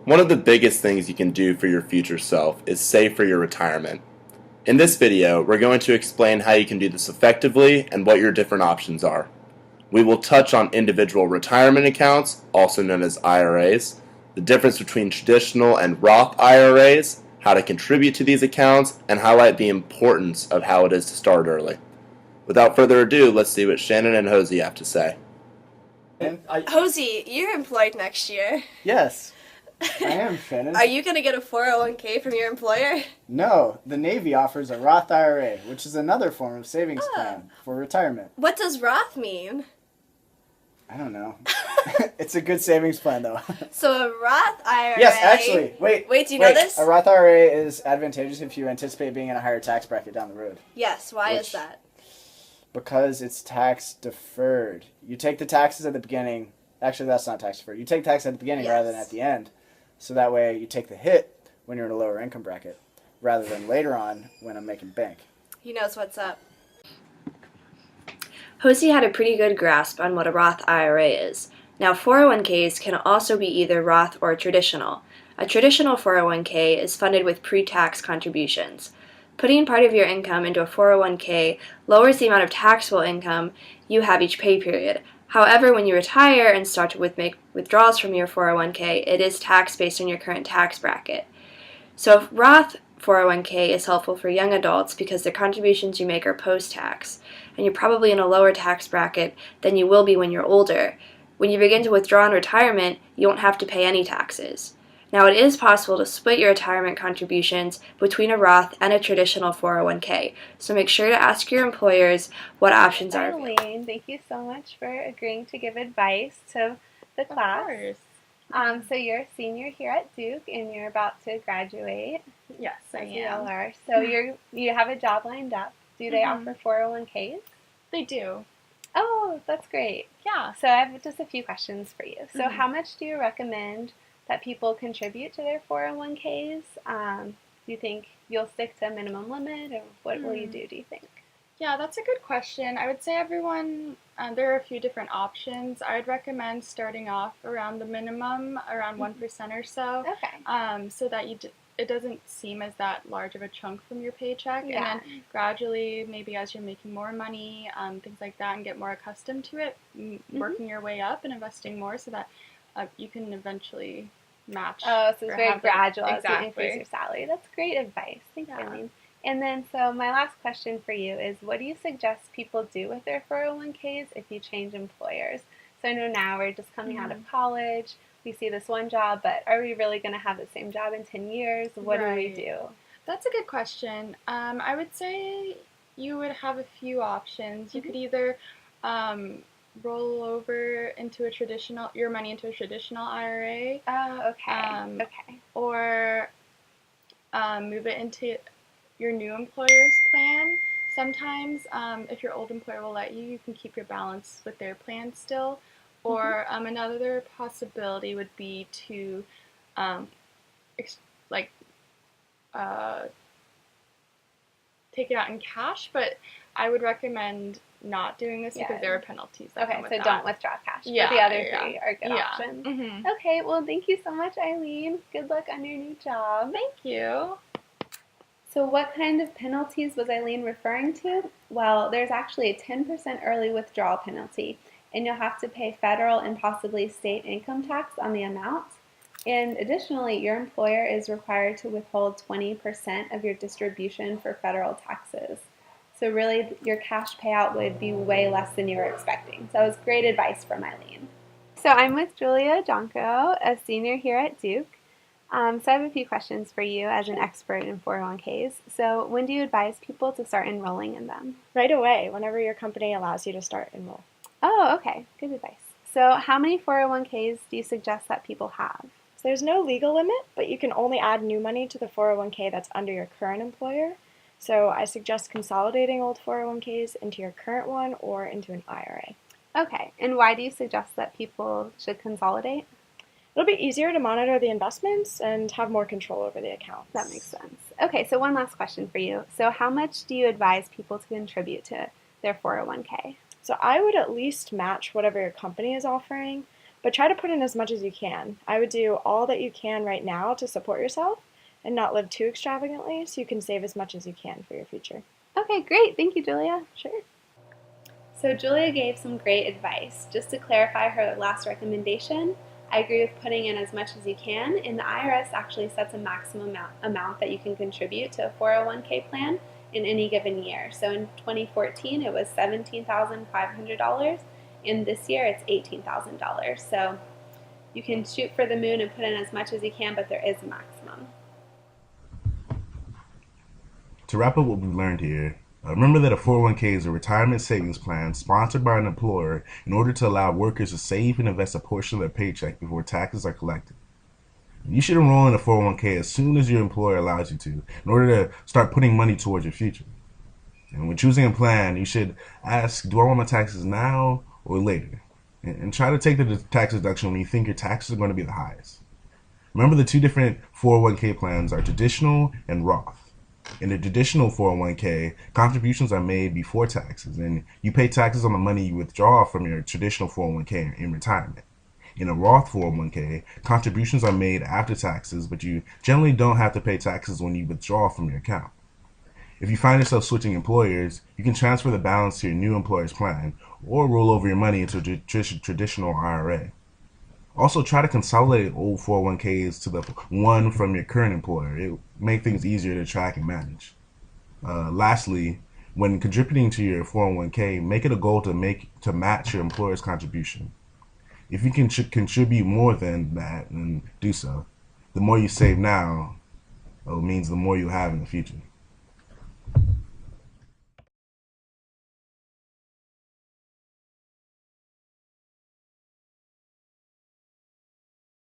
One of the biggest things you can do for your future self is save for your retirement. In this video, we're going to explain how you can do this effectively and what your different options are. We will touch on individual retirement accounts, also known as IRAs, the difference between traditional and Roth IRAs, how to contribute to these accounts, and highlight the importance of how it is to start early. Without further ado, let's see what Shannon and Hosey have to say. Hosey, you're employed next year. Yes, I am, Shannon. Are you going to get a 401k from your employer? No, the Navy offers a Roth IRA, which is another form of savings plan for retirement. What does Roth mean? I don't know. It's a good savings plan, though. So a Roth IRA... Yes, actually. Wait, do you know this? A Roth IRA is advantageous if you anticipate being in a higher tax bracket down the road. Yes, why is that? Because it's tax deferred. You take the taxes at the beginning. Actually, that's not tax deferred. You take tax at the beginning rather than at the end. So that way you take the hit when you're in a lower income bracket rather than later on when I'm making bank. He knows what's up. Hosey had a pretty good grasp on what a Roth IRA is. Now, 401ks can also be either Roth or traditional. A traditional 401k is funded with pre-tax contributions. Putting part of your income into a 401k lowers the amount of taxable income you have each pay period. However, when you retire and start to make withdrawals from your 401k, it is taxed based on your current tax bracket. So Roth 401k is helpful for young adults because the contributions you make are post-tax, and you're probably in a lower tax bracket than you will be when you're older. When you begin to withdraw in retirement, you won't have to pay any taxes. Now, it is possible to split your retirement contributions between a Roth and a traditional 401k, so make sure to ask your employers what options are available. Eileen, thank you so much for agreeing to give advice to the class. So you're a senior here at Duke, and you're about to graduate. Yes, I as you am. all are. So you have a job lined up. Do they offer 401ks? They do. Oh, that's great. Yeah. So I have just a few questions for you. So how much do you recommend that people contribute to their 401ks? Do you think you'll stick to a minimum limit, or what will you do you think? Yeah, that's a good question. I would say everyone, there are a few different options. I'd recommend starting off around the minimum, around 1% or so. Okay. So that it doesn't seem as that large of a chunk from your paycheck. Yeah. And then gradually, maybe as you're making more money, things like that, and get more accustomed to it, working your way up and investing more so that you can eventually match. Oh, so it's very gradual as you exactly. increase your salary. That's great advice. Thanks, Eileen. And then, so my last question for you is, what do you suggest people do with their 401ks if you change employers? So I know now we're just coming out of college, we see this one job, but are we really going to have the same job in 10 years? What do we do? That's a good question. I would say you would have a few options. You could either roll over into your money into a traditional IRA. Oh, okay. Or move it into your new employer's plan. Sometimes, if your old employer will let you, you can keep your balance with their plan still. Or another possibility would be to take it out in cash, but I would recommend not doing this because there are penalties that come with that. Don't withdraw cash. Yeah, but the other three are good options. Mm-hmm. Okay, well, thank you so much, Eileen. Good luck on your new job. Thank you. So what kind of penalties was Eileen referring to? Well, there's actually a 10% early withdrawal penalty, and you'll have to pay federal and possibly state income tax on the amount. And additionally, your employer is required to withhold 20% of your distribution for federal taxes. So really, your cash payout would be way less than you were expecting. So it was great advice from Eileen. So I'm with Julia Jonko, a senior here at Duke. So I have a few questions for you as an expert in 401ks. So when do you advise people to start enrolling in them? Right away, whenever your company allows you to start enroll. Oh, okay. Good advice. So how many 401ks do you suggest that people have? So there's no legal limit, but you can only add new money to the 401k that's under your current employer. So I suggest consolidating old 401ks into your current one or into an IRA. Okay. And why do you suggest that people should consolidate? It'll be easier to monitor the investments and have more control over the accounts. That makes sense. Okay, so one last question for you. So how much do you advise people to contribute to their 401k? So I would at least match whatever your company is offering. but try to put in as much as you can. I would do all that you can right now to support yourself and not live too extravagantly so you can save as much as you can for your future. Okay, great. Thank you, Julia. Sure. So Julia gave some great advice. Just to clarify her last recommendation, I agree with putting in as much as you can, and the IRS actually sets a maximum amount that you can contribute to a 401k plan in any given year. So in 2014, it was $17,500, and this year it's $18,000. So you can shoot for the moon and put in as much as you can, but there is a maximum. To wrap up what we've learned here, remember that a 401k is a retirement savings plan sponsored by an employer in order to allow workers to save and invest a portion of their paycheck before taxes are collected. You should enroll in a 401k as soon as your employer allows you to in order to start putting money towards your future. And when choosing a plan, you should ask, do I want my taxes now or later? And try to take the tax deduction when you think your taxes are going to be the highest. Remember, the two different 401k plans are traditional and Roth. In the traditional 401k, contributions are made before taxes, and you pay taxes on the money you withdraw from your traditional 401k in retirement. In a Roth 401k, contributions are made after taxes, but you generally don't have to pay taxes when you withdraw from your account. If you find yourself switching employers, you can transfer the balance to your new employer's plan, or roll over your money into a traditional IRA. Also, try to consolidate old 401ks to the one from your current employer. It will make things easier to track and manage. Lastly, when contributing to your 401k, make it a goal to match your employer's contribution. If you can contribute more than that, then do so. The more you save now, means the more you have in the future.